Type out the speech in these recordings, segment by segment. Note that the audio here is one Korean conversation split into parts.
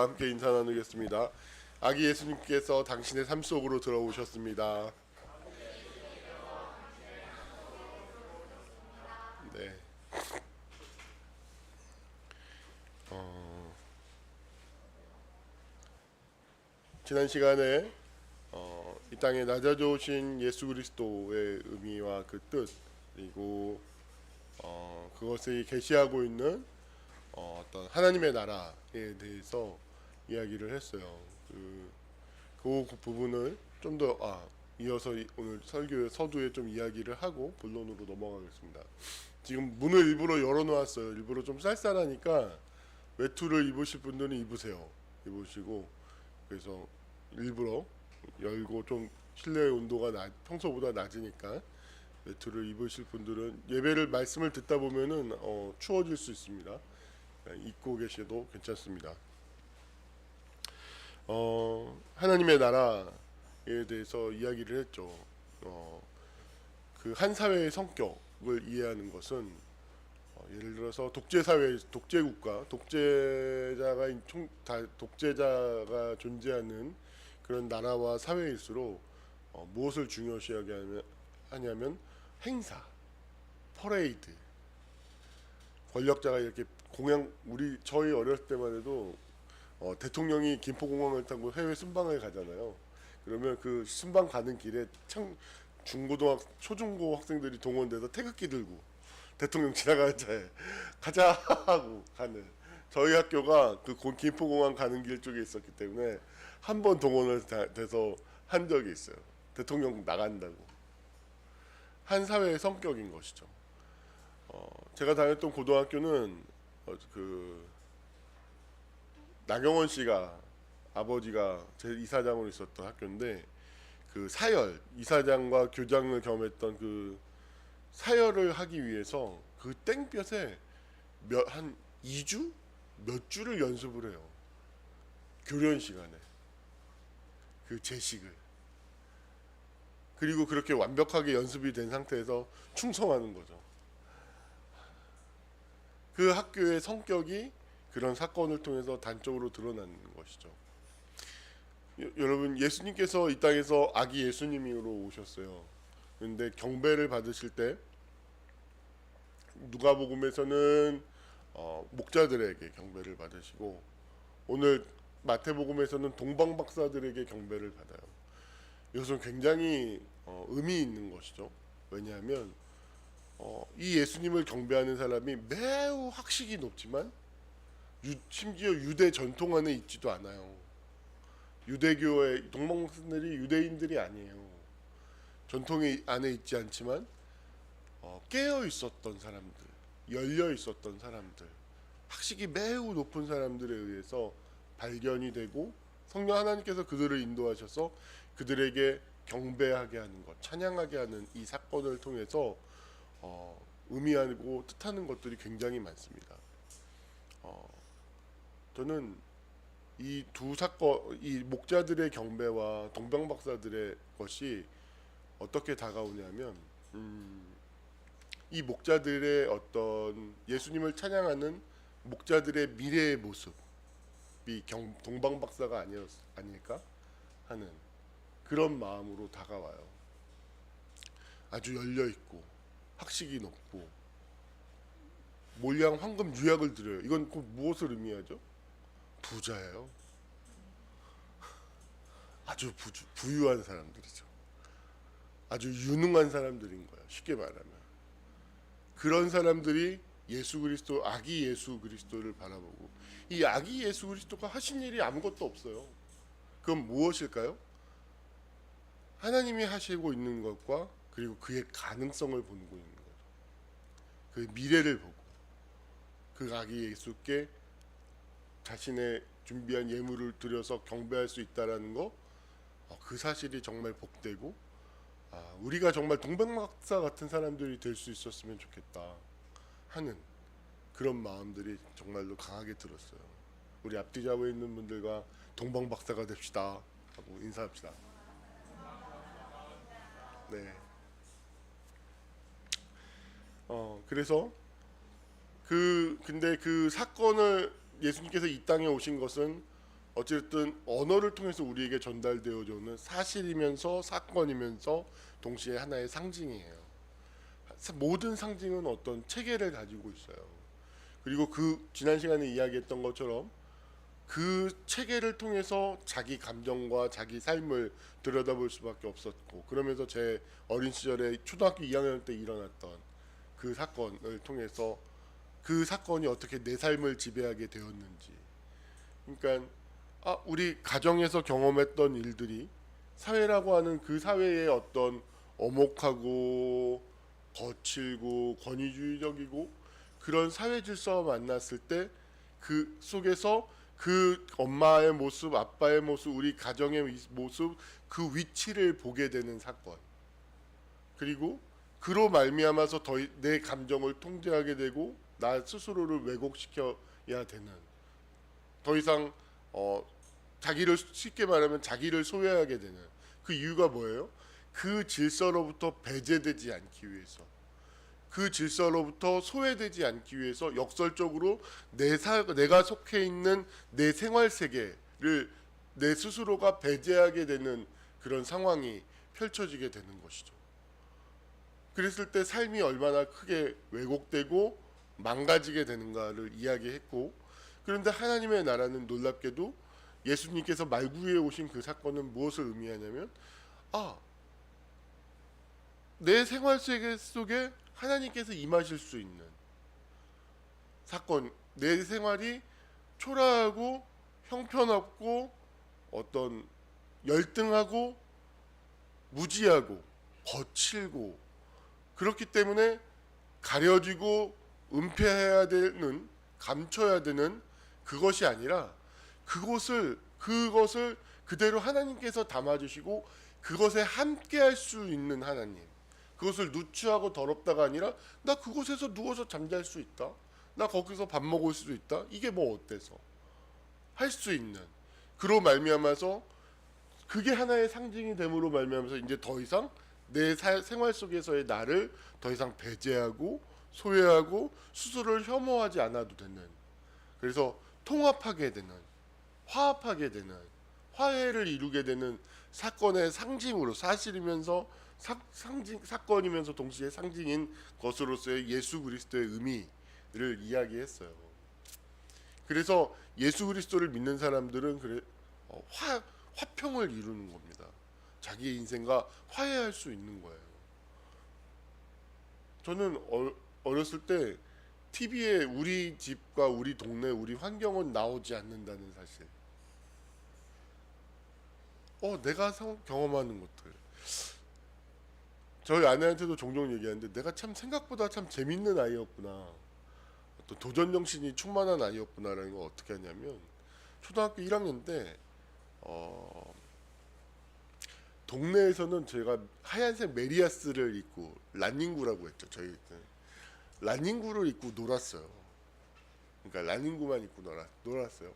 함께 인사 나누겠습니다. 아기 예수님께서 당신의 삶 속으로 들어오셨습니다. 네. 지난 시간에 이 땅에 낮아져 오신 예수 그리스도의 의미와 그 뜻, 그리고 그것을 계시하고 있는 어떤 하나님의 나라에 대해서 이야기를 했어요. 그 부분을 좀 더 이어서 오늘 설교의 서두에 좀 이야기를 하고 본론으로 넘어가겠습니다. 지금 문을 일부러 열어놓았어요. 일부러 좀 쌀쌀하니까 외투를 입으실 분들은 입으세요. 입으시고, 그래서 일부러 열고, 좀 실내 온도가 평소보다 낮으니까 외투를 입으실 분들은 예배를 말씀을 듣다 보면은 추워질 수 있습니다. 입고 계셔도 괜찮습니다. 하나님의 나라에 대해서 이야기를 했죠. 그 한 사회의 성격을 이해하는 것은 예를 들어서 독재 사회, 독재 국가, 독재자가 존재하는 그런 나라와 사회일수록 무엇을 중요시하게 하냐면 행사, 퍼레이드, 권력자가 이렇게 저희 어렸을 때만 해도 대통령이 김포공항을 타고 해외 순방을 가잖아요. 그러면 그 순방 가는 길에 초중고 학생들이 동원돼서 태극기 들고 대통령 지나가는 차에 가자 하고 가는, 저희 학교가 그 김포공항 가는 길 쪽에 있었기 때문에 한 번 동원을 돼서 한 적이 있어요. 대통령 나간다고. 한 사회의 성격인 것이죠. 제가 다녔던 고등학교는 나경원 씨가 아버지가 제 이사장으로 있었던 학교인데, 그 이사장과 교장을 겸했던 그 사열을 하기 위해서 그 땡볕에 한 2주? 몇 주를 연습을 해요. 교련 시간에. 그 제식을. 그리고 그렇게 완벽하게 연습이 된 상태에서 충성하는 거죠. 그 학교의 성격이 그런 사건을 통해서 단적으로 드러나는 것이죠. 여러분, 예수님께서 이 땅에서 아기 예수님으로 오셨어요. 그런데 경배를 받으실 때 누가복음에서는 목자들에게 경배를 받으시고, 오늘 마태복음에서는 동방박사들에게 경배를 받아요. 이것은 굉장히 의미 있는 것이죠. 왜냐하면 이 예수님을 경배하는 사람이 매우 학식이 높지만 심지어 유대 전통 안에 있지도 않아요. 유대교의 동방박사들이 유대인들이 아니에요. 전통이 안에 있지 않지만 깨어 있었던 사람들, 열려 있었던 사람들, 학식이 매우 높은 사람들에 의해서 발견이 되고, 성령 하나님께서 그들을 인도하셔서 그들에게 경배하게 하는 것, 찬양하게 하는 이 사건을 통해서 의미하고 뜻하는 것들이 굉장히 많습니다. 저는 이 두 사건, 이 목자들의 경배와 동방박사들의 것이 어떻게 다가오냐면, 이 목자들의 어떤 예수님을 찬양하는 목자들의 미래의 모습이 동방박사가 아닐까 하는 그런 마음으로 다가와요. 아주 열려 있고 학식이 높고 몰량 황금 유약을 드려요. 이건 꼭 무엇을 의미하죠? 부자예요. 아주 부유한 사람들이죠. 아주 유능한 사람들인 거예요. 쉽게 말하면. 그런 사람들이 아기 예수 그리스도를 바라보고, 이 아기 예수 그리스도가 하신 일이 아무것도 없어요. 그건 무엇일까요? 하나님이 하시고 있는 것과 그리고 그의 가능성을 보고 있는 거죠. 그 미래를 보고 그 아기 예수께 자신의 준비한 예물을 드려서 경배할 수 있다라는 거, 그 사실이 정말 복되고, 우리가 정말 동방박사 같은 사람들이 될 수 있었으면 좋겠다 하는 그런 마음들이 정말로 강하게 들었어요. 우리 앞뒤 잡아 있는 분들과 동방박사가 됩시다 하고 인사합시다. 네. 그래서 근데 그 사건을, 예수님께서 이 땅에 오신 것은 어쨌든 언어를 통해서 우리에게 전달되어져 오는 사실이면서 사건이면서 동시에 하나의 상징이에요. 모든 상징은 어떤 체계를 가지고 있어요. 그리고 그 지난 시간에 이야기했던 것처럼 그 체계를 통해서 자기 감정과 자기 삶을 들여다볼 수밖에 없었고, 그러면서 제 어린 시절에 초등학교 2학년 때 일어났던 그 사건을 통해서 그 사건이 어떻게 내 삶을 지배하게 되었는지, 그러니까 우리 가정에서 경험했던 일들이 사회라고 하는 그 사회의 어떤 엄혹하고 거칠고 권위주의적이고 그런 사회 질서와 만났을 때 그 속에서 그 엄마의 모습, 아빠의 모습, 우리 가정의 모습, 그 위치를 보게 되는 사건. 그리고 그로 말미암아서 더 내 감정을 통제하게 되고 나 스스로를 왜곡시켜야 되는, 더 이상 자기를 쉽게 말하면 자기를 소외하게 되는 그 이유가 뭐예요? 그 질서로부터 배제되지 않기 위해서, 그 질서로부터 소외되지 않기 위해서 역설적으로 내가 속해 있는 내 생활 세계를 내 스스로가 배제하게 되는 그런 상황이 펼쳐지게 되는 것이죠. 그랬을 때 삶이 얼마나 크게 왜곡되고 망가지게 되는가를 이야기했고, 그런데 하나님의 나라는 놀랍게도 예수님께서 말구에 오신 그 사건은 무엇을 의미하냐면, 내 생활 세계 속에 하나님께서 임하실 수 있는 사건, 내 생활이 초라하고 형편없고 어떤 열등하고 무지하고 거칠고 그렇기 때문에 가려지고 은폐해야 되는, 감춰야 되는 그것이 아니라 그것을 그대로 하나님께서 담아주시고 그것에 함께할 수 있는 하나님, 그것을 누추하고 더럽다가 아니라 나 그곳에서 누워서 잠잘 수 있다, 나 거기서 밥 먹을 수도 있다, 이게 뭐 어때서 할 수 있는, 그로 말미암아서 그게 하나의 상징이 됨으로 말미암아서 이제 더 이상 내 생활 속에서의 나를 더 이상 배제하고 소외하고 스스로를 혐오하지 않아도 되는, 그래서 통합하게 되는, 화합하게 되는, 화해를 이루게 되는 사건의 상징으로, 사실이면서 사건이면서 동시에 상징인 것으로서의 예수 그리스도의 의미를 이야기했어요. 그래서 예수 그리스도를 믿는 사람들은 화평을 이루는 겁니다. 자기의 인생과 화해할 수 있는 거예요. 저는 어렸을 때 TV에 우리 집과 우리 동네, 우리 환경은 나오지 않는다는 사실, 내가 경험하는 것들, 저희 아내한테도 종종 얘기하는데 내가 참 생각보다 참 재밌는 아이였구나, 또 도전 정신이 충만한 아이였구나라는 걸 어떻게 하냐면, 초등학교 1학년 때 동네에서는 제가 하얀색 메리아스를 입고, 란닝구라고 했죠. 저희 때 란닝구를 입고 놀았어요. 그러니까 란닝구만 입고 놀았어요.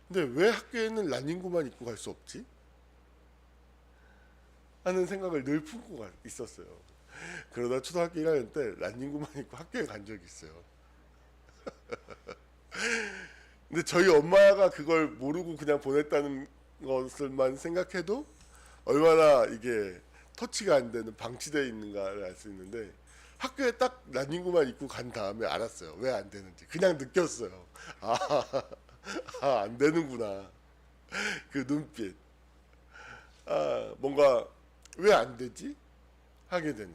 근데 왜 학교에는 란닝구만 입고 갈 수 없지? 하는 생각을 늘 품고 있었어요. 그러다 초등학교 1학년 때 란닝구만 입고 학교에 간 적이 있어요. 근데 저희 엄마가 그걸 모르고 그냥 보냈다는 것을만 생각해도 얼마나 이게 터치가 안 되는, 방치되어 있는가를 알 수 있는데, 학교에 딱 란닝구만 입고 간 다음에 알았어요. 왜 안 되는지. 그냥 느꼈어요. 안 되는구나. 그 눈빛. 뭔가 왜 안 되지? 하게 되는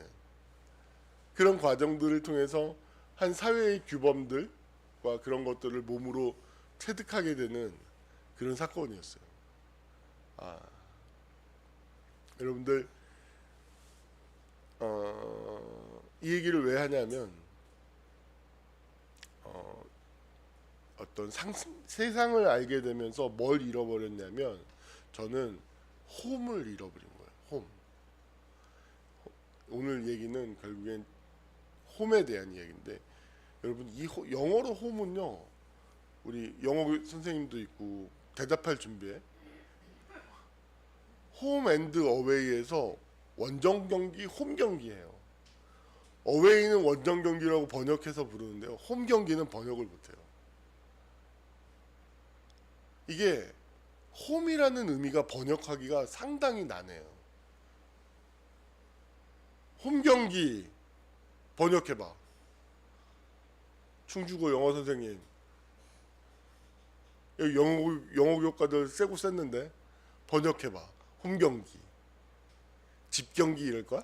그런 과정들을 통해서 한 사회의 규범들과 그런 것들을 몸으로 체득하게 되는 그런 사건이었어요. 여러분들, 이 얘기를 왜 하냐면, 어떤 세상을 알게 되면서 뭘 잃어버렸냐면, 저는 홈을 잃어버린 거예요. 홈. 오늘 얘기는 결국엔 홈에 대한 이야기인데, 여러분, 영어로 홈은요, 우리 영어 선생님도 있고 대답할 준비해. 홈 앤드 어웨이에서 원정 경기, 홈 경기예요. 어웨이는 원정 경기라고 번역해서 부르는데요, 홈 경기는 번역을 못해요. 이게 홈이라는 의미가 번역하기가 상당히 난해요. 홈 경기 번역해봐. 충주고 영어 선생님. 여기 영어 교과들 세고 셌는데 번역해봐. 홈 경기. 집 경기 이럴 거야?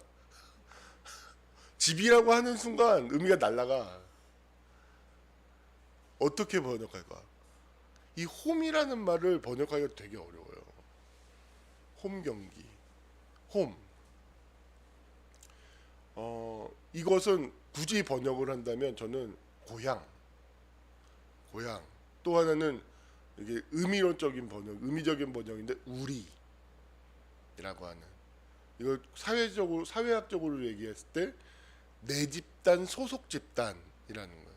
집이라고 하는 순간 의미가 날라가. 어떻게 번역할 거야? 이 홈이라는 말을 번역하기가 되게 어려워요. 홈 경기. 홈. 이것은 굳이 번역을 한다면 저는 고향. 또 하나는 이게 의미론적인 번역, 의미적인 번역인데 우리라고 하는. 이거 사회학적으로 얘기했을 때 내 집단, 소속 집단이라는 거예요.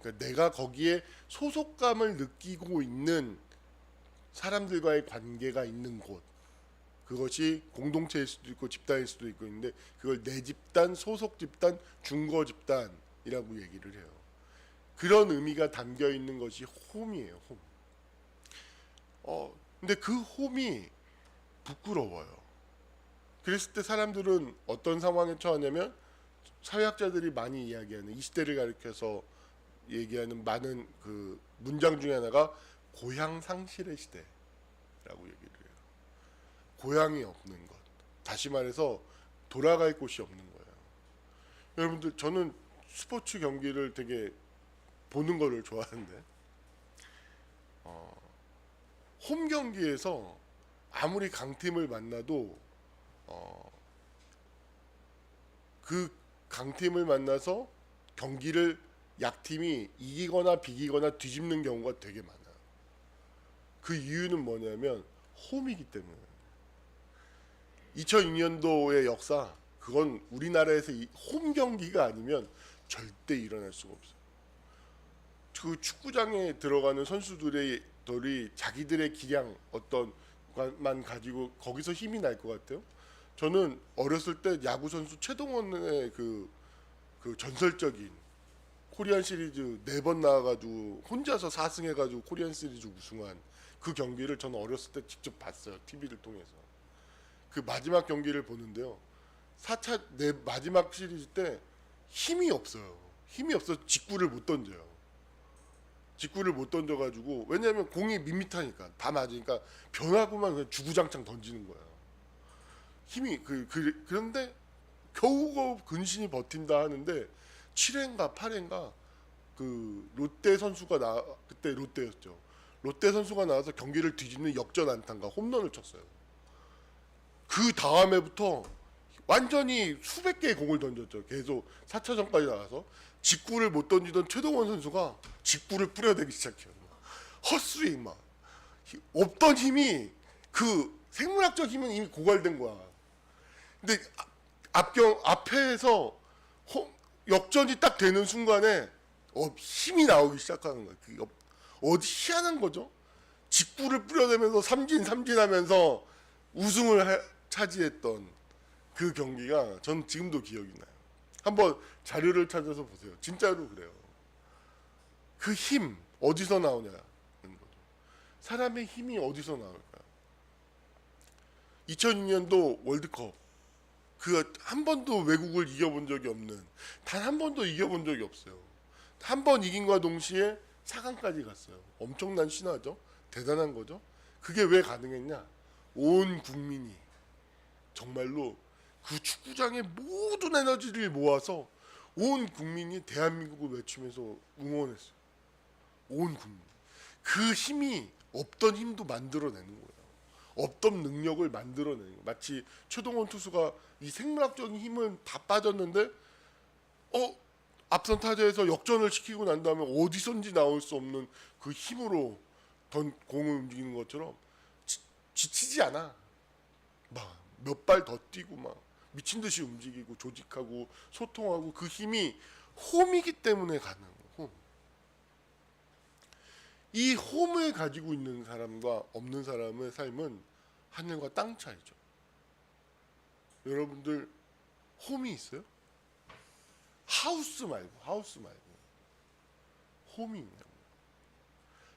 그러니까 내가 거기에 소속감을 느끼고 있는 사람들과의 관계가 있는 곳. 그것이 공동체일 수도 있고 집단일 수도 있고 있는데 그걸 내 집단, 소속 집단, 중거 집단이라고 얘기를 해요. 그런 의미가 담겨 있는 것이 홈이에요. 홈. 근데 그 홈이 부끄러워요. 그랬을 때 사람들은 어떤 상황에 처하냐면 사회학자들이 많이 이야기하는 20대를 가리켜서 얘기하는 많은 그 문장 중에 하나가 고향 상실의 시대라고 얘기를 해요. 고향이 없는 것. 다시 말해서 돌아갈 곳이 없는 거예요. 여러분들 저는 스포츠 경기를 되게 보는 거를 좋아하는데 홈 경기에서 아무리 강팀을 만나도 그 강팀을 만나서 경기를 약팀이 이기거나 비기거나 뒤집는 경우가 되게 많아요. 그 이유는 뭐냐면 홈이기 때문에. 2002년도의 역사, 그건 우리나라에서 홈 경기가 아니면 절대 일어날 수가 없어요. 그 축구장에 들어가는 선수들이 자기들의 기량 어떤 것만 가지고 거기서 힘이 날 것 같아요. 저는 어렸을 때 야구 선수 최동원의 그 전설적인 코리안 시리즈 4번 나와가지고 혼자서 4승 해가지고 코리안 시리즈 우승한 그 경기를 저는 어렸을 때 직접 봤어요. TV를 통해서. 그 마지막 경기를 보는데요. 4차 마지막 시리즈 때 힘이 없어요. 힘이 없어서 직구를 못 던져요. 직구를 못 던져가지고, 왜냐하면 공이 밋밋하니까 다 맞으니까 변화구만 그냥 주구장창 던지는 거예요. 힘이 그런데 겨우겨우 근신이 버틴다 하는데 7회인가 8회인가 그 롯데 선수가 그때 롯데였죠. 롯데 선수가 나와서 경기를 뒤집는 역전 안타인가 홈런을 쳤어요. 그 다음에부터 완전히 수백 개의 공을 던졌죠. 계속 4차전까지 나가서 직구를 못 던지던 최동원 선수가 직구를 뿌려대기 시작해요. 헛스윙 막. 없던 힘이 그 생물학적 힘은 이미 고갈된 거야. 근데 앞에서 역전이 딱 되는 순간에 힘이 나오기 시작하는 거야. 어디 희한한 거죠? 직구를 뿌려대면서 삼진하면서 우승을 차지했던 그 경기가 전 지금도 기억이 나요. 한번 자료를 찾아서 보세요. 진짜로 그래요. 그 힘 어디서 나오냐는 거죠. 사람의 힘이 어디서 나올까요? 2002년도 월드컵 그 한 번도 외국을 이겨본 적이 없는, 단 한 번도 이겨본 적이 없어요. 한 번 이긴과 동시에 4강까지 갔어요. 엄청난 신화죠. 대단한 거죠. 그게 왜 가능했냐? 온 국민이 정말로 그 축구장에 모든 에너지를 모아서 온 국민이 대한민국을 외치면서 응원했어요. 온 국민. 그 힘이 없던 힘도 만들어내는 거예요. 없던 능력을 만들어내는 거예요. 마치 최동원 투수가 이 생물학적인 힘은 다 빠졌는데 앞선 타자에서 역전을 시키고 난 다음에 어디선지 나올 수 없는 그 힘으로 공을 움직이는 것처럼 지치지 않아. 막 몇 발 더 뛰고 막 미친 듯이 움직이고 조직하고 소통하고 그 힘이 홈이기 때문에 가능해요. 홈. 이 홈을 가지고 있는 사람과 없는 사람의 삶은 하늘과 땅 차이죠. 여러분들 홈이 있어요? 하우스 말고 홈이 있냐고.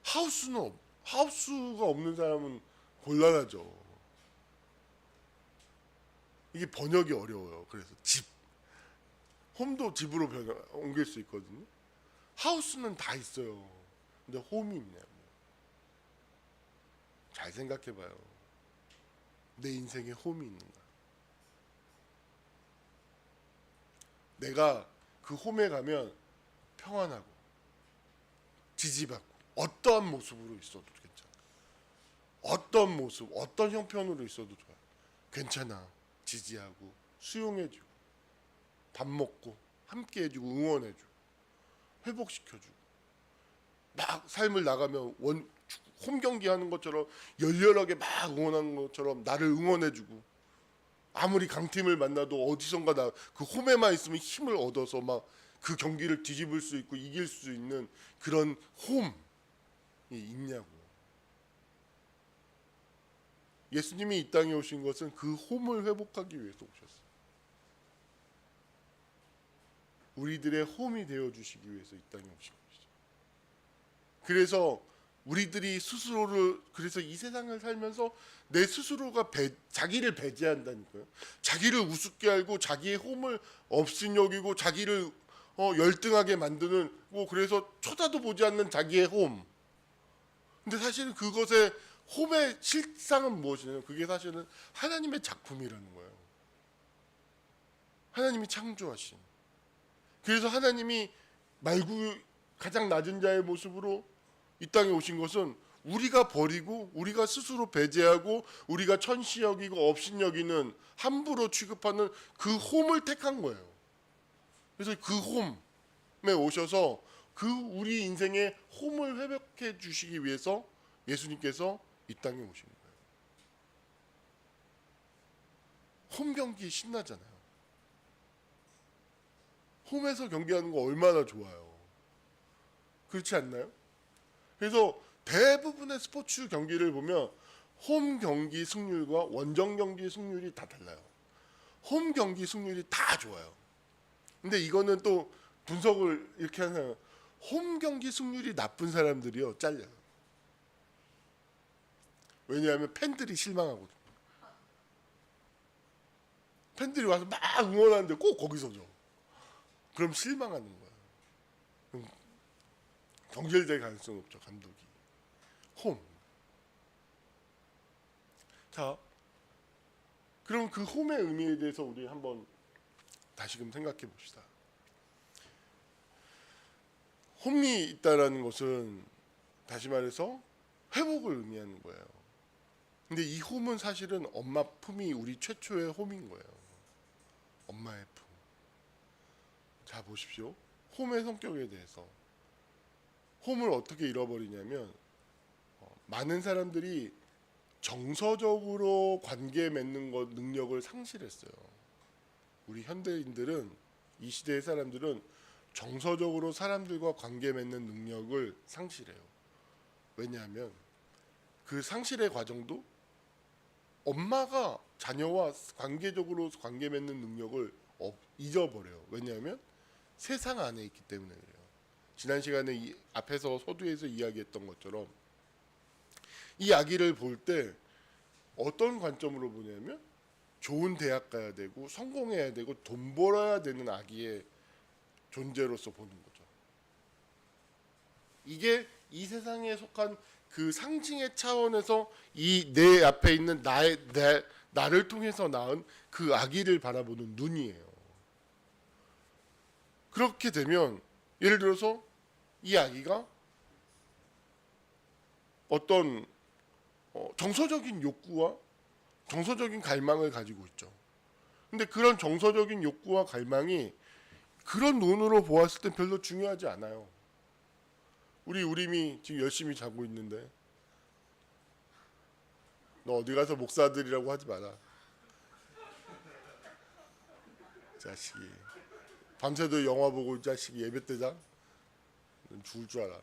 하우스는 하우스가 없는 사람은 곤란하죠. 이게 번역이 어려워요. 그래서 집, 홈도 집으로 옮길 수 있거든요. 하우스는 다 있어요. 근데 홈이 있냐고. 잘 생각해봐요. 내 인생에 홈이 있는가? 내가 그 홈에 가면 평안하고 지지받고 어떠한 모습으로 있어도 괜찮아. 어떤 모습, 어떤 형편으로 있어도 좋아. 괜찮아. 지지하고 수용해주고 밥 먹고 함께해주고 응원해주고 회복시켜주고 막 삶을 나가면 홈 경기 하는 것처럼 열렬하게 막 응원하는 것처럼 나를 응원해주고 아무리 강팀을 만나도 어디선가 나 그 홈에만 있으면 힘을 얻어서 막 그 경기를 뒤집을 수 있고 이길 수 있는 그런 홈이 있냐고. 예수님이 이 땅에 오신 것은 그 홈을 회복하기 위해서 오셨어요. 우리들의 홈이 되어 주시기 위해서 이 땅에 오신 것이죠. 그래서 우리들이 스스로를 그래서 이 세상을 살면서 내 스스로가 자기를 배제한다니까요. 자기를 우습게 알고 자기의 홈을 없인 여기고 자기를 열등하게 만드는 그래서 쳐다도 보지 않는 자기의 홈. 근데 사실은 그것의 홈의 실상은 무엇이냐면 그게 사실은 하나님의 작품이라는 거예요. 하나님이 창조하신. 그래서 하나님이 가장 낮은 자의 모습으로 이 땅에 오신 것은 우리가 버리고 우리가 스스로 배제하고 우리가 천시 여기고 업신 여기는 함부로 취급하는 그 홈을 택한 거예요. 그래서 그 홈에 오셔서 그 우리 인생의 홈을 회복해 주시기 위해서 예수님께서 이 땅에 오신 거예요. 홈 경기 신나잖아요. 홈에서 경기하는 거 얼마나 좋아요. 그렇지 않나요? 그래서 대부분의 스포츠 경기를 보면 홈 경기 승률과 원정 경기 승률이 다 달라요. 홈 경기 승률이 다 좋아요. 근데 이거는 또 분석을 이렇게 하면 홈 경기 승률이 나쁜 사람들이요 잘려요. 왜냐하면 팬들이 실망하거든요. 팬들이 와서 막 응원하는데 꼭 거기서 져. 그럼 실망하는 거야. 그럼 경질될 가능성이 없죠, 감독이. 홈. 자, 그럼 그 홈의 의미에 대해서 우리 한번 다시금 생각해 봅시다. 홈이 있다라는 것은 다시 말해서 회복을 의미하는 거예요. 근데 이 홈은 사실은 엄마 품이 우리 최초의 홈인 거예요. 엄마의 품. 자, 보십시오. 홈의 성격에 대해서. 홈을 어떻게 잃어버리냐면 많은 사람들이 정서적으로 관계 맺는 것 능력을 상실했어요. 우리 현대인들은 이 시대의 사람들은 정서적으로 사람들과 관계 맺는 능력을 상실해요. 왜냐하면 그 상실의 과정도 엄마가 자녀와 관계적으로 관계 맺는 능력을 잊어버려요. 왜냐하면 세상 안에 있기 때문에 그래요. 지난 시간에 앞에서 서두에서 이야기했던 것처럼 이 아기를 볼 때 어떤 관점으로 보냐면 좋은 대학 가야 되고 성공해야 되고 돈 벌어야 되는 아기의 존재로서 보는 거죠. 이게 이 세상에 속한 그 상징의 차원에서 이 내 앞에 있는 나를 통해서 낳은 그 아기를 바라보는 눈이에요. 그렇게 되면 예를 들어서 이 아기가 어떤 정서적인 욕구와 정서적인 갈망을 가지고 있죠. 근데 그런 정서적인 욕구와 갈망이 그런 눈으로 보았을 때 별로 중요하지 않아요. 우리 우림이 지금 열심히 자고 있는데 너 어디 가서 목사들이라고 하지 마라. 자식이 밤새도 영화 보고 자식이 예배 때자 넌 죽을 줄 알아.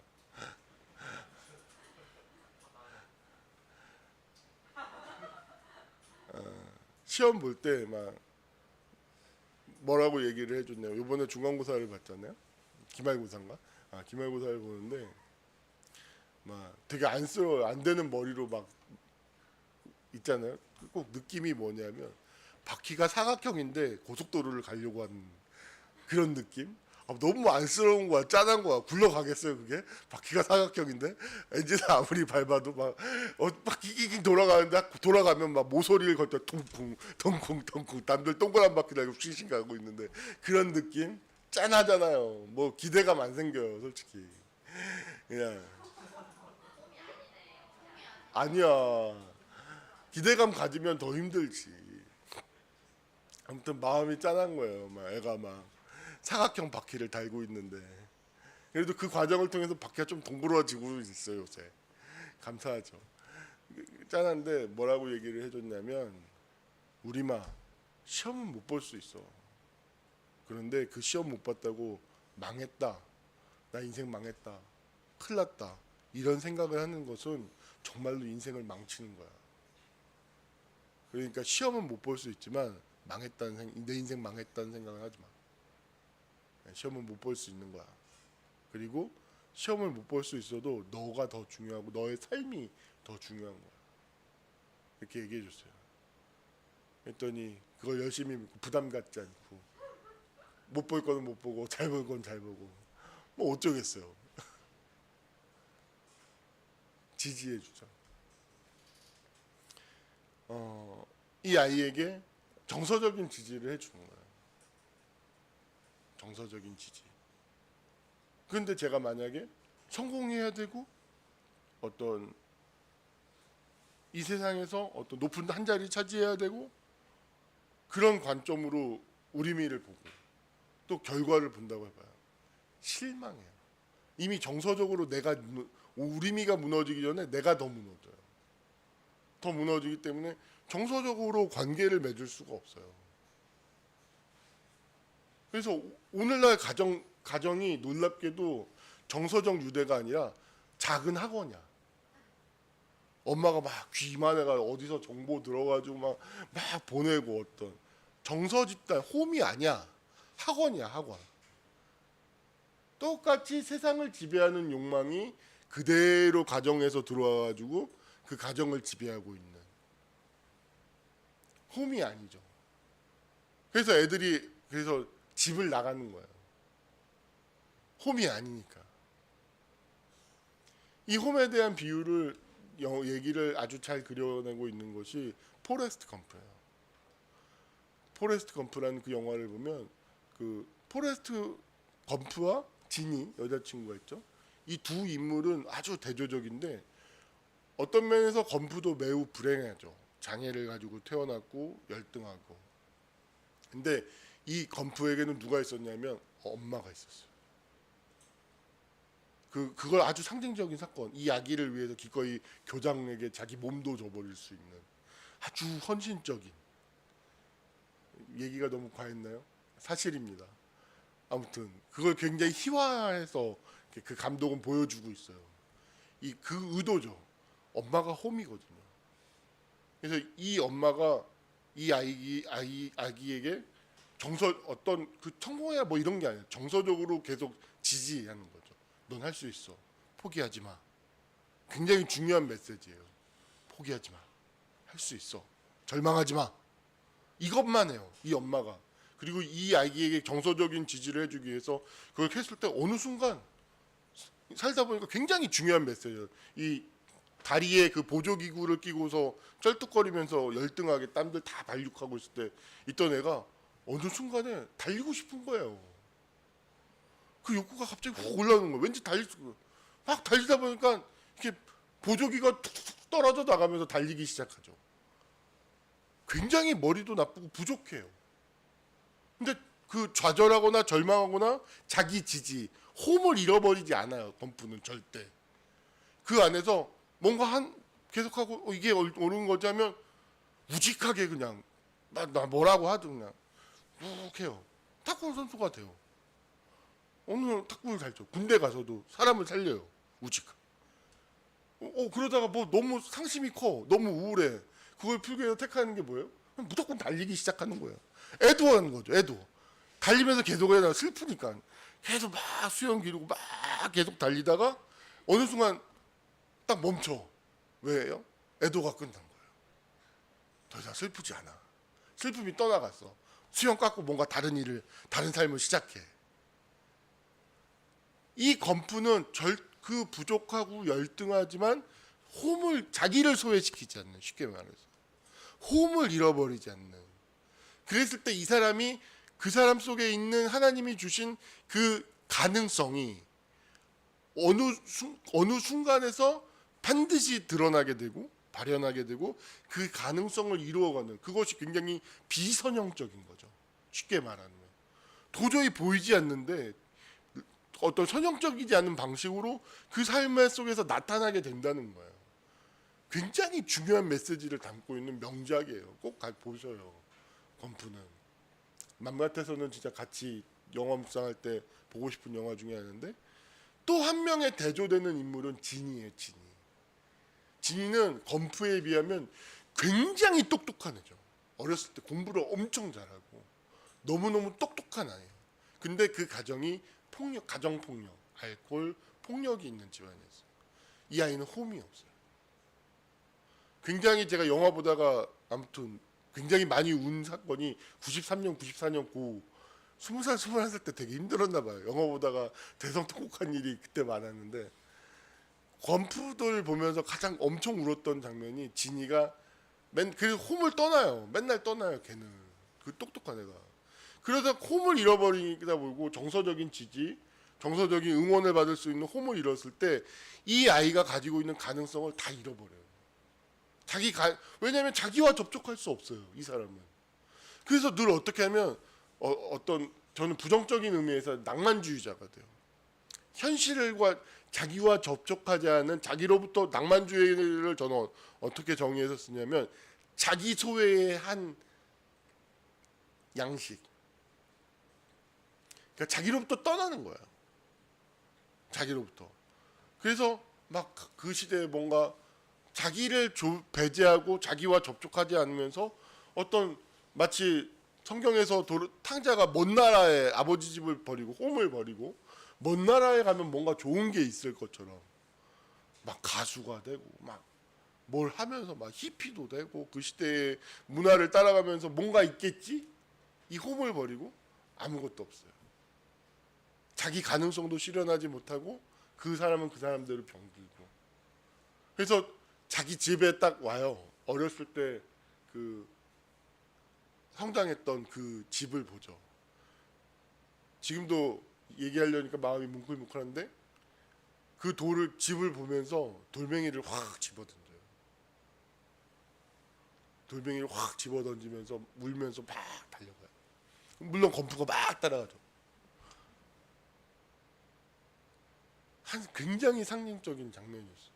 시험 볼 때 막 뭐라고 얘기를 해줬네요. 이번에 중간고사를 봤잖아요. 기말고사인가? 기말고사를 보는데 막 되게 안쓰러워 안 되는 머리로 막 있잖아요. 꼭 느낌이 뭐냐면 바퀴가 사각형인데 고속도로를 가려고 하는 그런 느낌. 너무 안쓰러운 거야, 짠한 거야. 굴러가겠어요 그게? 바퀴가 사각형인데 엔진을 아무리 밟아도 막 낑낑 돌아가는데 돌아가면 막 모서리를 걸때 퉁쿵 퉁쿵 퉁쿵 남들 동그란 바퀴 달고 싱싱 가고 있는데 그런 느낌 짠하잖아요. 뭐 기대감 안 생겨요 솔직히. 그냥 아니야. 기대감 가지면 더 힘들지. 아무튼 마음이 짠한 거예요. 막 애가 막 사각형 바퀴를 달고 있는데 그래도 그 과정을 통해서 바퀴가 좀 동그러지고 있어요 요새. 감사하죠. 짠한데 뭐라고 얘기를 해줬냐면 우리마 시험은 못 볼 수 있어. 그런데 그 시험 못 봤다고 망했다. 나 인생 망했다. 큰일 났다. 이런 생각을 하는 것은 정말로 인생을 망치는 거야. 그러니까 시험은 못 볼 수 있지만 내 인생 망했다는 생각을 하지 마. 시험은 못 볼 수 있는 거야. 그리고 시험을 못 볼 수 있어도 너가 더 중요하고 너의 삶이 더 중요한 거야. 이렇게 얘기해 줬어요. 그랬더니 그걸 열심히 믿고 부담 갖지 않고 못 볼 거는 못 보고 잘 볼 건 잘 보고 뭐 어쩌겠어요. 지지해 주죠. 이 아이에게 정서적인 지지를 해주는 거예요. 정서적인 지지. 그런데 제가 만약에 성공해야 되고 어떤 이 세상에서 어떤 높은 한 자리 차지해야 되고 그런 관점으로 우리미를 보고 또 결과를 본다고 해봐요. 실망해요. 이미 정서적으로 우리미가 무너지기 전에 내가 더 무너져요. 더 무너지기 때문에 정서적으로 관계를 맺을 수가 없어요. 그래서 오늘날 가정이 놀랍게도 정서적 유대가 아니라 작은 학원이야. 엄마가 막 귀만해가 어디서 정보 들어가지고 막 보내고 어떤 정서 집단 홈이 아니야. 학원이야 학원. 똑같이 세상을 지배하는 욕망이 그대로 가정에서 들어와가지고 그 가정을 지배하고 있는 홈이 아니죠. 그래서 애들이 집을 나가는 거예요. 홈이 아니니까. 이 홈에 대한 비유를 얘기를 아주 잘 그려내고 있는 것이 포레스트 검프예요. 포레스트 검프라는 그 영화를 보면 그 포레스트 검프와 지니 여자친구가 있죠. 이 두 인물은 아주 대조적인데 어떤 면에서 검프도 매우 불행하죠. 장애를 가지고 태어났고 열등하고. 근데 이 검프에게는 누가 있었냐면 엄마가 있었어요. 그걸 아주 상징적인 사건. 이 아기를 위해서 기꺼이 교장에게 자기 몸도 줘버릴 수 있는 아주 헌신적인. 얘기가 너무 과했나요? 사실입니다. 아무튼 그걸 굉장히 희화해서 그 감독은 보여주고 있어요. 그 의도죠. 엄마가 홈이거든요. 그래서 이 엄마가 이 아기에게 어떤 그 성공이야 뭐 이런 게 아니라 정서적으로 계속 지지하는 거죠. 넌 할 수 있어. 포기하지 마. 굉장히 중요한 메시지예요. 포기하지 마. 할 수 있어. 절망하지 마. 이것만 해요. 이 엄마가. 그리고 이 아기에게 정서적인 지지를 해주기 위해서 그걸 했을 때 어느 순간 살다 보니까 굉장히 중요한 메시지예요. 이 다리에 그 보조기구를 끼고서 쩔뚝거리면서 열등하게 땀들 다 발육하고 있을 때 있던 애가 어느 순간에 달리고 싶은 거예요. 그 욕구가 갑자기 확 올라오는 거예요. 왠지 막 달리다 보니까 이렇게 보조기가 툭툭 떨어져 나가면서 달리기 시작하죠. 굉장히 머리도 나쁘고 부족해요. 근데 그 좌절하거나 절망하거나 자기 지지, 홈을 잃어버리지 않아요. 검프는 절대. 그 안에서 뭔가 계속하고 이게 옳은 거지 하면 우직하게 그냥 나 뭐라고 하든 그냥 쭉 해요. 탁구 선수가 돼요. 오늘 탁구를 잘 쳐. 군대 가서도 사람을 살려요. 우직하게. 그러다가 뭐 너무 상심이 커. 너무 우울해. 그걸 풀기 위해서 택하는 게 뭐예요? 무조건 달리기 시작하는 거예요. 애도하는 거죠. 애도. 달리면서 계속 해야 슬프니까. 계속 막 수영 기르고 막 계속 달리다가 어느 순간 딱 멈춰. 왜요? 애도가 끝난 거예요. 더 이상 슬프지 않아. 슬픔이 떠나갔어. 수염 깎고 뭔가 다른 삶을 시작해. 이 검푸는 그 부족하고 열등하지만 자기를 소외시키지 않는, 쉽게 말해서 홈을 잃어버리지 않는. 그랬을 때 이 사람이 그 사람 속에 있는 하나님이 주신 그 가능성이 어느 순간에서 반드시 드러나게 되고 발현하게 되고 그 가능성을 이루어가는, 그것이 굉장히 비선형적인 거죠. 쉽게 말하면 도저히 보이지 않는데 어떤 선형적이지 않은 방식으로 그 삶 속에서 나타나게 된다는 거예요. 굉장히 중요한 메시지를 담고 있는 명작이에요. 꼭 보셔요. 검푸는. 맘 같아서는 진짜 같이 영화 묵상할 때 보고 싶은 영화 중에 하나인데, 또 한 명의 대조되는 인물은 진이에요. 진이는 검푸에 비하면 굉장히 똑똑한 애죠. 어렸을 때 공부를 엄청 잘하고 너무너무 똑똑한 아이예요. 근데 그 가정이 가정폭력, 알코올, 폭력이 있는 집안이었어요. 이 아이는 홈이 없어요. 굉장히 제가 영화 보다가 아무튼 굉장히 많이 운 사건이 93년, 94년 고 20살, 21살 때 되게 힘들었나 봐요. 영화 보다가 대성통곡한 일이 그때 많았는데, 검푸들 보면서 가장 엄청 울었던 장면이 진이가 그 홈을 떠나요. 맨날 떠나요. 걔는 그 똑똑한 애가. 그러다 홈을 잃어버리다 보고 정서적인 지지, 정서적인 응원을 받을 수 있는 홈을 잃었을 때 이 아이가 가지고 있는 가능성을 다 잃어버려요. 왜냐하면 자기와 접촉할 수 없어요. 이 사람은. 그래서 늘 어떻게 하면 저는 부정적인 의미에서 낭만주의자가 돼요. 현실과 자기와 접촉하지 않은, 자기로부터 낭만주의를 저는 어떻게 정의해서 쓰냐면 자기 소외의 한 양식. 그러니까 자기로부터 떠나는 거예요. 자기로부터. 그래서 막 그 시대에 뭔가 자기를 배제하고 자기와 접촉하지 않으면서 어떤, 마치 성경에서 탕자가 먼 나라에 아버지 집을 버리고 홈을 버리고 먼 나라에 가면 뭔가 좋은 게 있을 것처럼 막 가수가 되고 막 뭘 하면서 막 히피도 되고 그 시대의 문화를 따라가면서 뭔가 있겠지? 이 홈을 버리고 아무것도 없어요. 자기 가능성도 실현하지 못하고 그 사람은 그 사람대로 병들고. 그래서 자기 집에 딱 와요. 어렸을 때 그 성장했던 그 집을 보죠. 지금도 얘기하려니까 마음이 뭉클뭉클한데, 그 집을 보면서 돌멩이를 확 집어던져요. 돌멩이를 확 집어던지면서 울면서 막 달려가요. 물론 검푸가 막 따라가죠. 굉장히 상징적인 장면이었어요.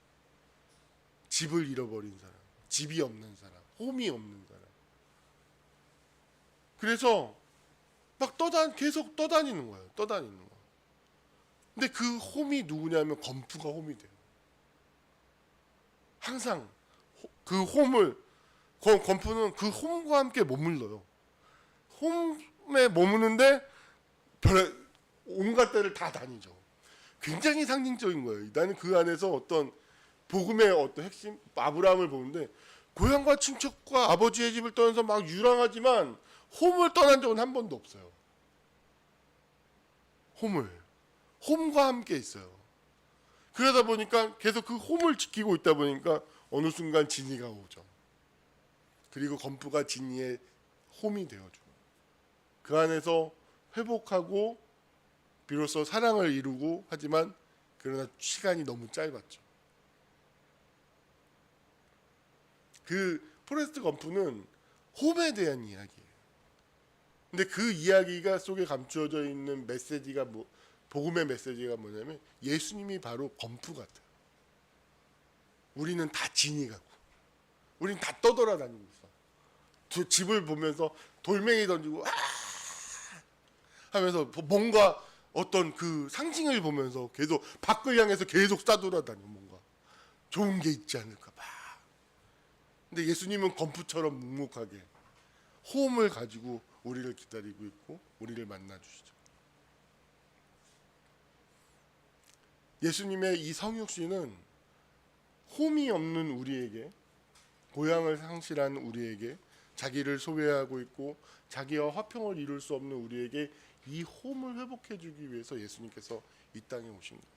집을 잃어버린 사람, 집이 없는 사람, 홈이 없는 사람. 그래서 막 계속 떠다니는 거예요. 떠다니는 거. 근데 그 홈이 누구냐면 검푸가 홈이 돼요. 항상 검푸는 그 홈과 함께 머물러요. 홈에 머무는데 온갖 데를 다 다니죠. 굉장히 상징적인 거예요. 나는 그 안에서 어떤 복음의 어떤 핵심, 아브라함을 보는데 고향과 친척과 아버지의 집을 떠나서 막 유랑하지만 홈을 떠난 적은 한 번도 없어요. 홈과 함께 있어요. 그러다 보니까 계속 그 홈을 지키고 있다 보니까 어느 순간 진이가 오죠. 그리고 검푸가 진이의 홈이 되어줘. 그 안에서 회복하고 비로소 사랑을 이루고, 하지만 그러나 시간이 너무 짧았죠. 그 포레스트 검프는 홈에 대한 이야기예요. 근데 그 이야기가 속에 감추어져 있는 메시지가 복음의 메시지가 뭐냐면 예수님이 바로 검프 같아요. 우리는 다 진이 같고, 우리는 다 떠돌아다니고 있어. 집을 보면서 돌멩이 던지고 하면서 뭔가 어떤 그 상징을 보면서 계속 밖을 향해서 계속 싸돌아다녀. 뭔가 좋은 게 있지 않을까 봐. 근데 예수님은 검프처럼 묵묵하게 호흡을 가지고 우리를 기다리고 있고 우리를 만나 주시죠. 예수님의 이 성육신은 홈이 없는 우리에게, 고향을 상실한 우리에게, 자기를 소외하고 있고 자기와 화평을 이룰 수 없는 우리에게 이 홈을 회복해 주기 위해서 예수님께서 이 땅에 오신 거예요.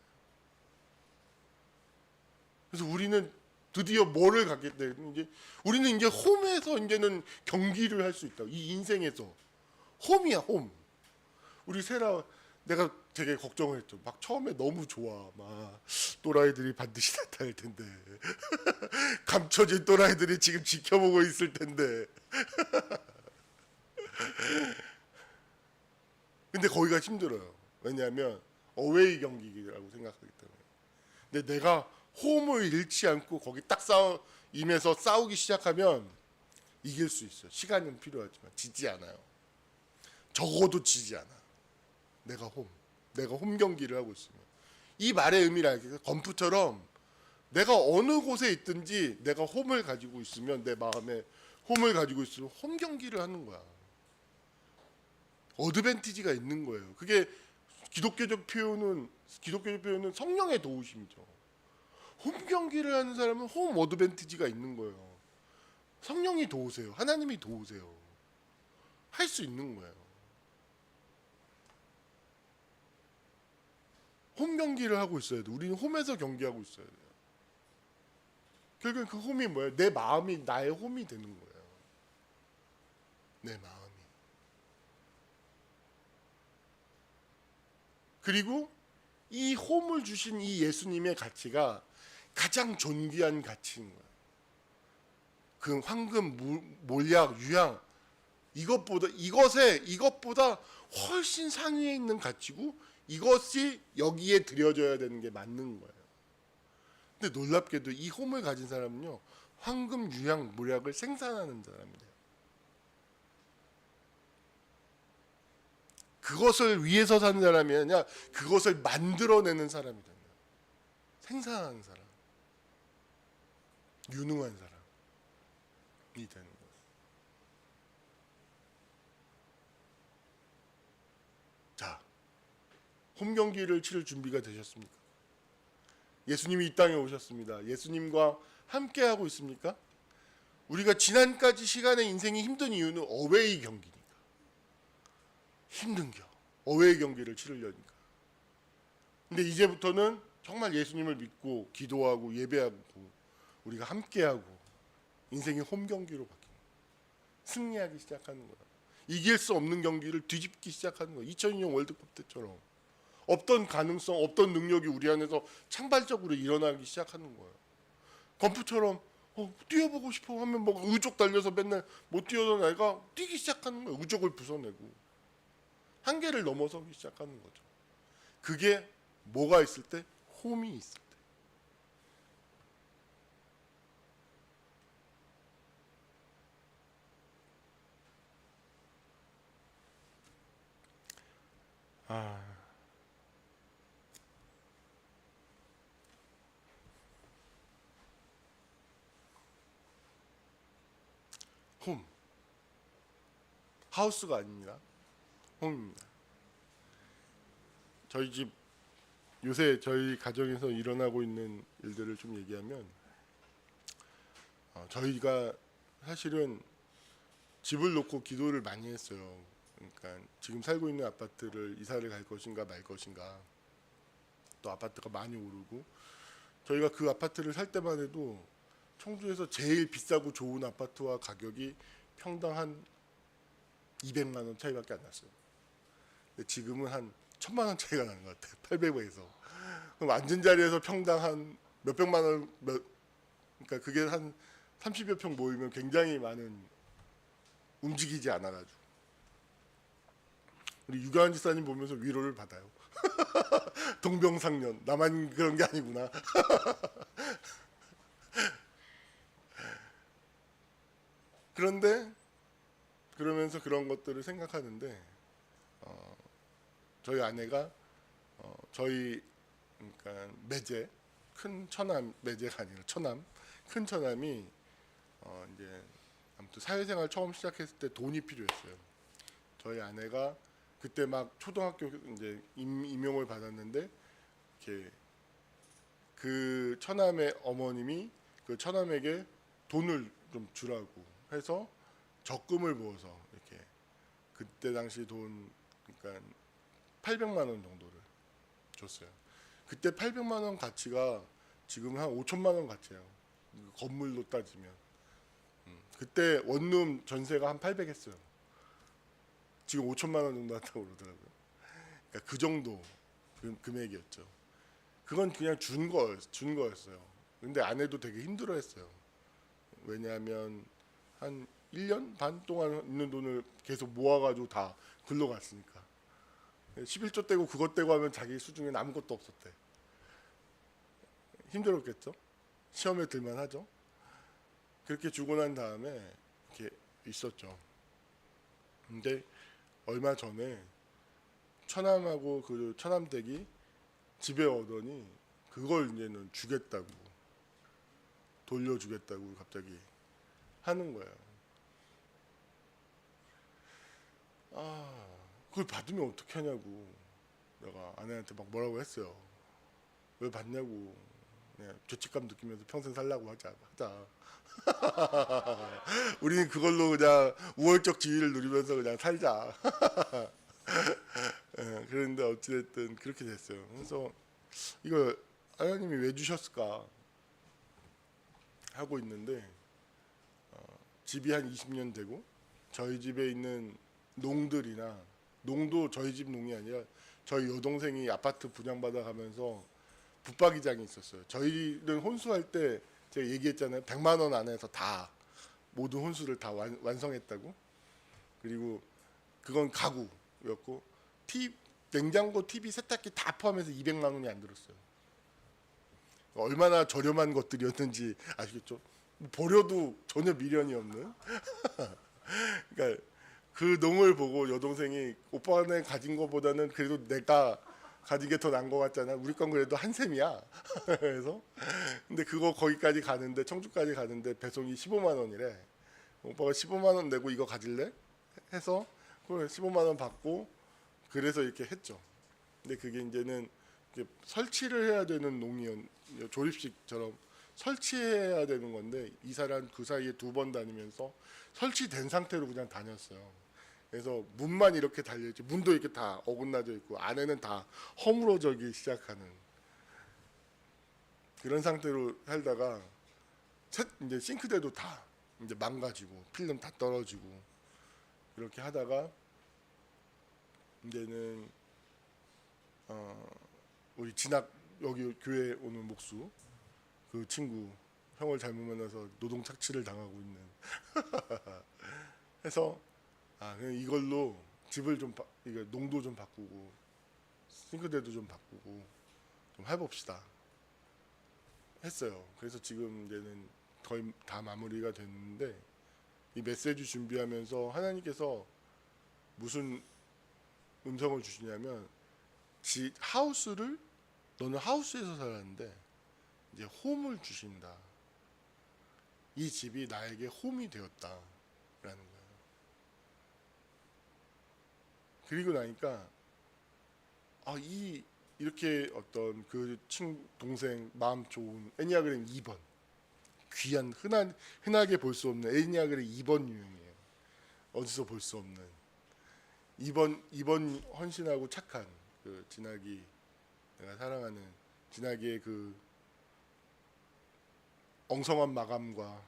그래서 우리는 드디어 뭐를 갖게 되는, 이제 우리는 이제 홈에서 이제는 경기를 할 수 있다. 이 인생에서 홈이야, 홈. 우리 세라, 내가 되게 걱정을 했죠. 막 처음에 너무 좋아. 막 또라이들이 반드시 나타날 텐데. 감춰진 또라이들이 지금 지켜보고 있을 텐데. 근데 거기가 힘들어요. 왜냐하면 어웨이 경기라고 생각하기 때문에. 근데 내가 홈을 잃지 않고 거기 딱 임해서 싸우기 시작하면 이길 수 있어요. 시간은 필요하지만 지지 않아요. 적어도 지지 않아. 내가 홈 경기를 하고 있으면. 이 말의 의미를 알겠어요. 검프처럼 내가 어느 곳에 있든지 내가 홈을 가지고 있으면, 내 마음에 홈을 가지고 있으면 홈 경기를 하는 거야. 어드밴티지가 있는 거예요. 그게 기독교적 표현은 성령의 도우심이죠. 홈 경기를 하는 사람은 홈 어드밴티지가 있는 거예요. 성령이 도우세요. 하나님이 도우세요. 할 수 있는 거예요. 홈 경기를 하고 있어야 돼. 우리는 홈에서 경기하고 있어야 돼요. 결국엔 그 홈이 뭐예요? 내 마음이 나의 홈이 되는 거예요. 내 마음이. 그리고 이 홈을 주신 이 예수님의 가치가 가장 존귀한 가치인 거예요. 그 황금, 몰약, 유향, 이것보다 훨씬 상위에 있는 가치고, 이것이 여기에 드려져야 되는 게 맞는 거예요. 근데 놀랍게도 이 홈을 가진 사람은요, 황금, 유향, 몰약을 생산하는 사람이에요. 그것을 위해서 사는 사람이 아니라 그것을 만들어내는 사람이 되는 거예요. 생산하는 사람, 유능한 사람이 되는 거예요. 자, 홈 경기를 치를 준비가 되셨습니까? 예수님이 이 땅에 오셨습니다. 예수님과 함께 하고 있습니까? 우리가 지난까지 시간의 인생이 힘든 이유는 어웨이 경기니까. 힘든겨. 어웨이 경기를 치르려니까. 근데 이제부터는 정말 예수님을 믿고 기도하고 예배하고 우리가 함께하고 인생이 홈 경기로 바뀌는 거예요. 승리하기 시작하는 거예요. 이길 수 없는 경기를 뒤집기 시작하는 거예요. 2002년 월드컵 때처럼. 없던 가능성, 없던 능력이 우리 안에서 창발적으로 일어나기 시작하는 거예요. 검프처럼 뛰어보고 싶어 하면 뭐 의족 달려서 맨날 못 뛰어던 애가 뛰기 시작하는 거예요. 의족을 부숴내고 한계를 넘어서기 시작하는 거죠. 그게 뭐가 있을 때? 홈이 있을 때. 홈. 하우스가 아닙니다. 홈입니다. 저희 집 요새 저희 가정에서 일어나고 있는 일들을 좀 얘기하면, 저희가 사실은 집을 놓고 기도를 많이 했어요. 그러니까 지금 살고 있는 아파트를 이사를 갈 것인가 말 것인가. 또 아파트가 많이 오르고, 저희가 그 아파트를 살 때만 해도 청주에서 제일 비싸고 좋은 아파트와 가격이 평당 한 200만 원 차이밖에 안 났어요. 근데 지금은 한 1000만 원 차이가 나는 것 같아요. 800에서. 그럼 앉은 자리에서 평당 한 몇백만 원, 그러니까 그게 한 30여 평 모이면 굉장히 많은, 움직이지 않아가지고. 우리 유가은 지사님 보면서 위로를 받아요. 동병상련. 나만 그런 게 아니구나. 그런데 그러면서 그런 것들을 생각하는데, 저희 아내가 저희, 그러니까 매제, 큰 처남, 매제가 아니라 처남, 큰 처남이 이제 아무튼 사회생활 처음 시작했을 때 돈이 필요했어요. 저희 아내가 그때 막 초등학교 이제 임용을 받았는데, 이렇게 그 처남의 어머님이 그 처남에게 돈을 좀 주라고 해서 적금을 부어서 이렇게 그때 당시 돈 그러니까 800만 원 정도를 줬어요. 그때 800만 원 가치가 지금 한 5천만 원 가치예요. 건물로 따지면. 그때 원룸 전세가 한 800 했어요. 지금 5천만 원 정도 한다고 그러더라고요. 그러니까 그 정도 금액이었죠. 그건 그냥 준 거였어요. 근데 아내도 되게 힘들어했어요. 왜냐하면 한 1년 반 동안 있는 돈을 계속 모아가지고 다 글로 갔으니까. 11조 떼고 그것 떼고 하면 자기 수중에 아무것도 없었대. 힘들었겠죠? 시험에 들만 하죠. 그렇게 주고 난 다음에 이렇게 있었죠. 근데 얼마 전에 처남하고 그 처남댁이 집에 오더니 그걸 이제는 주겠다고 돌려주겠다고 갑자기 하는 거예요. 아, 그걸 받으면 어떻게 하냐고 내가 아내한테 막 뭐라고 했어요. 왜 받냐고. 그냥 죄책감 느끼면서 평생 살라고 하자. 우리는 그걸로 그냥 우월적 지위를 누리면서 그냥 살자. 예, 그런데 어찌됐든 그렇게 됐어요. 그래서 이거 하나님이 왜 주셨을까 하고 있는데 집이 한 20년 되고 저희 집에 있는 농들이나 농도 저희 집 농이 아니라 저희 여동생이 아파트 분양받아 가면서 붙박이장이 있었어요. 저희는 혼수할 때 제가 얘기했잖아요. 100만 원 안에서 다 모든 혼수를 다 완성했다고. 그리고 그건 가구였고 냉장고, TV, 세탁기 다 포함해서 200만 원이 안 들었어요. 얼마나 저렴한 것들이었는지 아시겠죠? 버려도 전혀 미련이 없는. 그러니까 그 농을 보고 여동생이 오빠네 가진 거보다는 그래도 내가 가진 게 더 나은 것 같잖아. 우리 건 그래도 한 셈이야. 그래서 근데 그거 거기까지 가는데 청주까지 가는데 배송이 15만 원이래. 오빠가 15만 원 내고 이거 가질래? 해서 그걸 15만 원 받고 그래서 이렇게 했죠. 근데 그게 이제는 이렇게 설치를 해야 되는 농이었 조립식처럼 설치해야 되는 건데 이사를 그 사이에 2번 다니면서 설치된 상태로 그냥 다녔어요. 그래서 문만 이렇게 달려있지 문도 이렇게 다 어긋나져 있고 안에는 다 허물어지기 시작하는 그런 상태로 살다가 이제 싱크대도 다 이제 망가지고 필름 다 떨어지고 이렇게 하다가 이제는 우리 진학 여기 교회 오는 목수 그 친구 형을 잘못 만나서 노동 착취를 당하고 있는 해서 그냥 이걸로 집을 좀 이거 농도 좀 바꾸고 싱크대도 좀 바꾸고 좀 해봅시다 했어요. 그래서 지금 이제는 거의 다 마무리가 됐는데 이 메시지 준비하면서 하나님께서 무슨 음성을 주시냐면 하우스를 너는 하우스에서 살았는데 이제 홈을 주신다. 이 집이 나에게 홈이 되었다라는 거예요. 그리고 나니까 이렇게 어떤 그 동생 마음 좋은 애니아그램 2번 귀한 흔하게 볼 수 없는 애니아그램 2번 유형이에요. 어디서 볼 수 없는 2번 헌신하고 착한 그 진학이 내가 사랑하는 진학이의 그 엉성한 마감과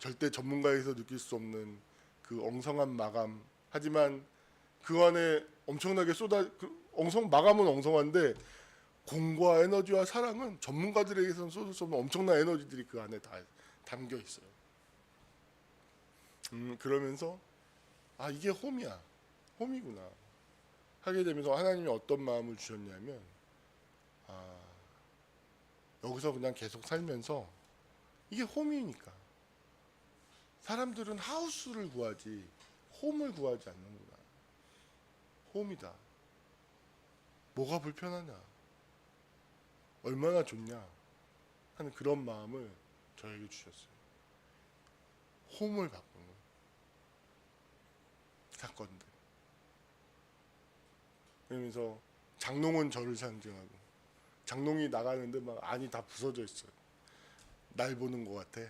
절대 전문가에서 느낄 수 없는 그 엉성한 마감 하지만 그 안에 엄청나게 마감은 엉성한데 공과 에너지와 사랑은 전문가들에게서는 쏟을 수 없는 엄청난 에너지들이 그 안에 다 담겨 있어요. 그러면서 이게 홈이구나 하게 되면서 하나님이 어떤 마음을 주셨냐면 여기서 그냥 계속 살면서 이게 홈이니까 사람들은 하우스를 구하지 홈을 구하지 않는구나. 홈이다. 뭐가 불편하냐? 얼마나 좋냐? 하는 그런 마음을 저에게 주셨어요. 홈을 바꾸는 사건들. 그러면서 장롱은 저를 상징하고 장롱이 나가는데 막 안이 다 부서져 있어요. 날 보는 것 같아.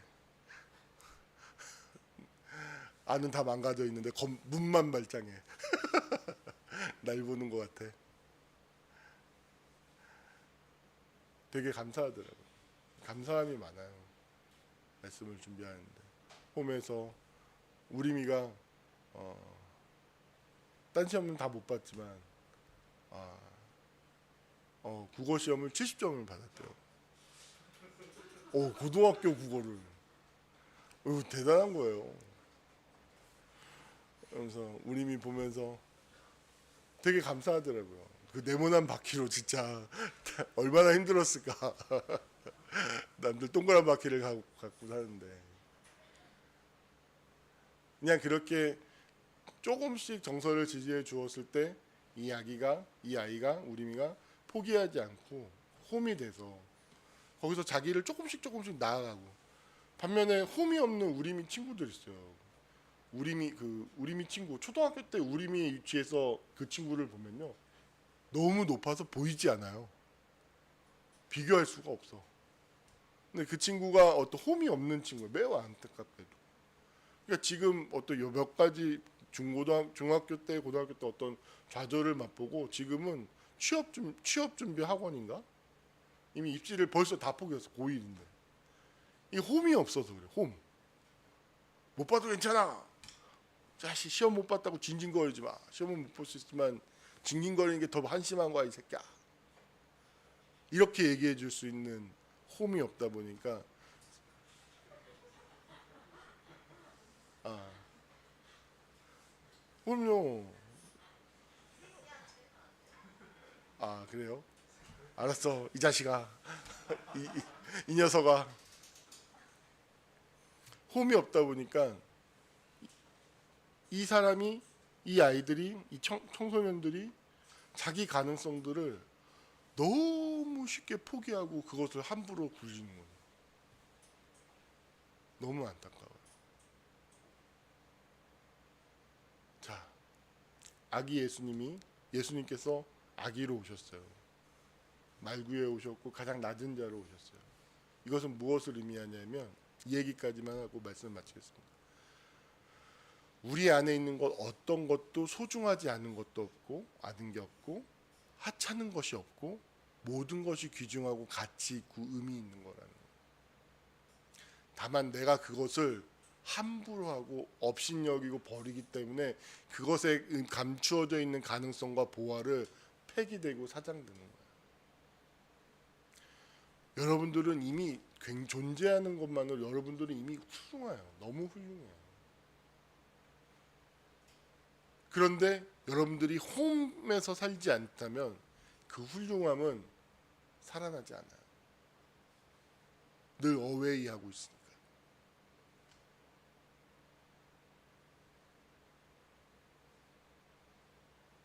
안은 다 망가져 있는데 문만 말짱해. 날 보는 것 같아. 되게 감사하더라고요. 감사함이 많아요. 말씀을 준비하는데 홈에서 우리미가 딴 시험은 다 못 봤지만 국어 시험을 70점을 받았대요. 고등학교 국어를. 대단한 거예요. 그래서 우리미 보면서 되게 감사하더라고요. 그 네모난 바퀴로 진짜 얼마나 힘들었을까. 남들 동그란 바퀴를 갖고 사는데 그냥 그렇게 조금씩 정서를 지지해 주었을 때 이 아이가 우리미가 포기하지 않고 홈이 돼서 거기서 자기를 조금씩 나아가고, 반면에 홈이 없는 우리미 친구들 있어요. 우리미 친구, 초등학교 때 우리미 유치해서 그 친구를 보면요, 너무 높아서 보이지 않아요. 비교할 수가 없어. 근데 그 친구가 어떤 홈이 없는 친구예요. 매우 안타깝게도. 그러니까 지금 어떤 몇 가지 중학교 때, 고등학교 때 어떤 좌절을 맛보고 지금은 취업 준비 학원인가? 이미 입시를 벌써 다 포기했어. 고1인데. 이 홈이 없어서 그래. 홈. 못 봐도 괜찮아. 자식 시험 못 봤다고 징징거리지 마. 시험은 못 볼 수 있지만 징징거리는 게 더 한심한 거야, 이 새끼야. 이렇게 얘기해 줄 수 있는 홈이 없다 보니까 그럼요. 그래요? 알았어, 이 자식아. 이 녀석아. 홈이 없다 보니까 이 아이들이, 이 청소년들이 자기 가능성들을 너무 쉽게 포기하고 그것을 함부로 굴리는 거예요. 너무 안타까워요. 자, 아기 예수님께서 아기로 오셨어요. 말구에 오셨고 가장 낮은 자로 오셨어요. 이것은 무엇을 의미하냐면, 이 얘기까지만 하고 말씀을 마치겠습니다. 우리 안에 있는 것 어떤 것도 소중하지 않은 것도 없고 아는 게 없고 하찮은 것이 없고 모든 것이 귀중하고 가치 있고 의미 있는 거라는 거예요. 다만 내가 그것을 함부로 하고 업신여기고 버리기 때문에 그것에 감추어져 있는 가능성과 보화를 폐기되고 사장되는 거예요. 여러분들은 이미 존재하는 것만으로 여러분들은 이미 훌륭해요. 너무 훌륭해요. 그런데 여러분들이 홈에서 살지 않다면 그 훌륭함은 살아나지 않아요. 늘 어웨이 하고 있으니까.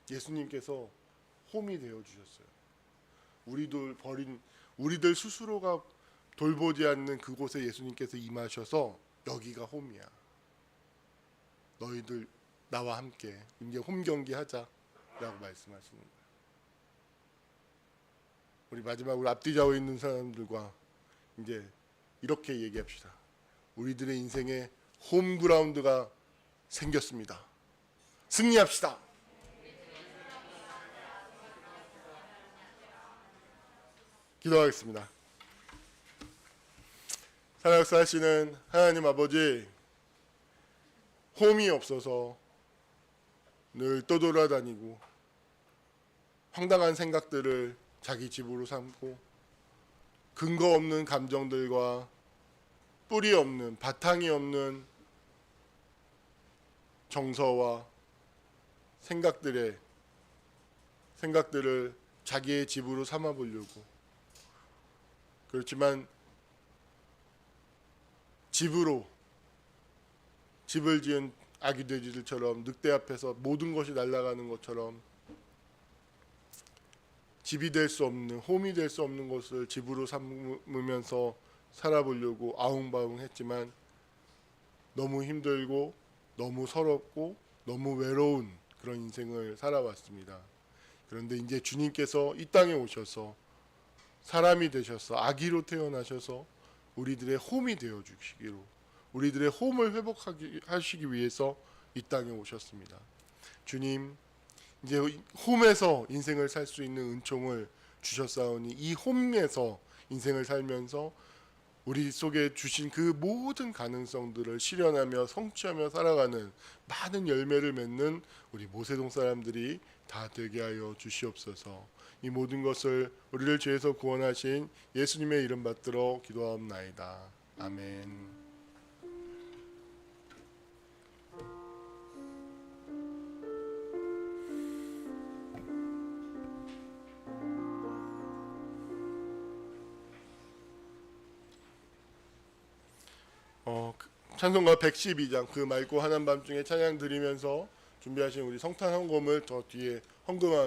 예수님께서 홈이 되어 주셨어요. 우리들 스스로가 돌보지 않는 그곳에 예수님께서 임하셔서 여기가 홈이야. 너희들 나와 함께 이제 홈 경기 하자라고 말씀하시는 거예요. 우리 마지막으로 앞뒤 좌우에 있는 사람들과 이제 이렇게 얘기합시다. 우리들의 인생에 홈 그라운드가 생겼습니다. 승리합시다. 기도하겠습니다. 사랑 역사하시는 하나님 아버지, 홈이 없어서 늘 떠돌아다니고 황당한 생각들을 자기 집으로 삼고 근거 없는 감정들과 뿌리 없는, 바탕이 없는 정서와 생각들을 자기의 집으로 삼아 보려고, 그렇지만 집을 지은 아기 돼지들처럼 늑대 앞에서 모든 것이 날아가는 것처럼 집이 될 수 없는, 홈이 될 수 없는 것을 집으로 삼으면서 살아보려고 아웅바웅 했지만 너무 힘들고 너무 서럽고 너무 외로운 그런 인생을 살아왔습니다. 그런데 이제 주님께서 이 땅에 오셔서 사람이 되셔서 아기로 태어나셔서 우리들의 홈이 되어 주시기로, 우리들의 홈을 회복하시기 위해서 이 땅에 오셨습니다. 주님, 이제 홈에서 인생을 살 수 있는 은총을 주셨사오니 이 홈에서 인생을 살면서 우리 속에 주신 그 모든 가능성들을 실현하며 성취하며 살아가는 많은 열매를 맺는 우리 모세동 사람들이 다 되게 하여 주시옵소서. 이 모든 것을 우리를 죄에서 구원하신 예수님의 이름 받들어 기도하옵나이다. 아멘. 찬송가 112장 그 맑고 환한 밤중에 찬양 드리면서 준비하신 우리 성탄 헌금을 더 뒤에 헌금하면